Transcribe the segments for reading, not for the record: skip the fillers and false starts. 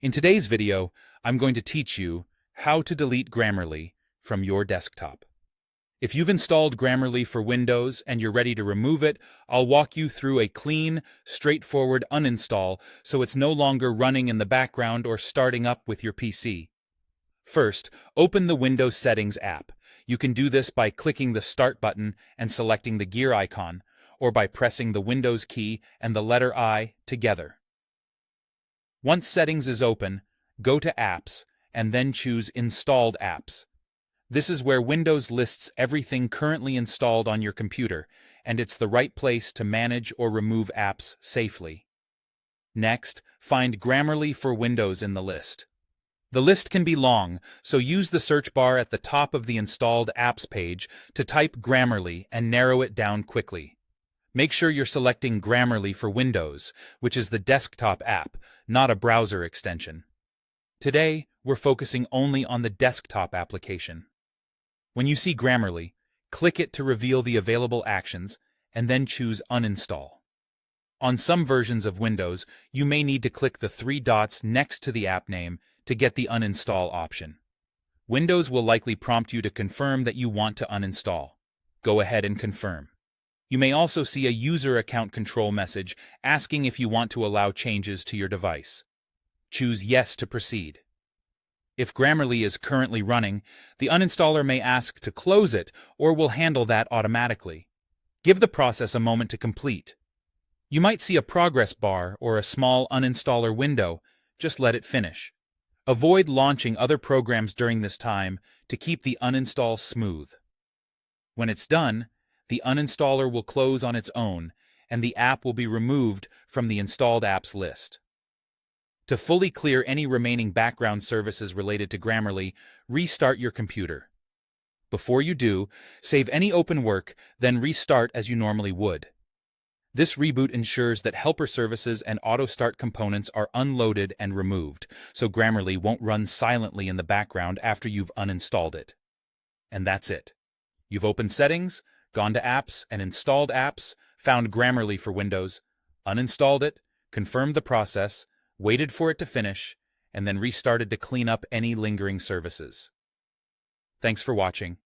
In today's video, I'm going to teach you how to delete Grammarly from your desktop. If you've installed Grammarly for Windows and you're ready to remove it, I'll walk you through a clean, straightforward uninstall so it's no longer running in the background or starting up with your PC. First, open the Windows Settings app. You can do this by clicking the Start button and selecting the gear icon, or by pressing the Windows key and the letter I together. Once Settings is open, go to Apps and then choose Installed Apps. This is where Windows lists everything currently installed on your computer, and it's the right place to manage or remove apps safely. Next, find Grammarly for Windows in the list. The list can be long, so use the search bar at the top of the Installed Apps page to type Grammarly and narrow it down quickly. Make sure you're selecting Grammarly for Windows, which is the desktop app, not a browser extension. Today, we're focusing only on the desktop application. When you see Grammarly, click it to reveal the available actions, and then choose Uninstall. On some versions of Windows, you may need to click the three dots next to the app name to get the Uninstall option. Windows will likely prompt you to confirm that you want to uninstall. Go ahead and confirm. You may also see a user account control message asking if you want to allow changes to your device. Choose Yes to proceed. If Grammarly is currently running, the uninstaller may ask to close it or will handle that automatically. Give the process a moment to complete. You might see a progress bar or a small uninstaller window. Just let it finish. Avoid launching other programs during this time to keep the uninstall smooth. When it's done, the uninstaller will close on its own, and the app will be removed from the installed apps list. To fully clear any remaining background services related to Grammarly, restart your computer. Before you do, save any open work, then restart as you normally would. This reboot ensures that helper services and auto-start components are unloaded and removed, so Grammarly won't run silently in the background after you've uninstalled it. And that's it. You've opened Settings, gone to Apps and Installed Apps, found Grammarly for Windows, uninstalled it, confirmed the process, waited for it to finish, and then restarted to clean up any lingering services. Thanks for watching.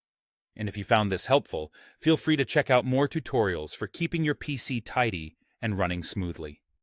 And if you found this helpful, feel free to check out more tutorials for keeping your PC tidy and running smoothly.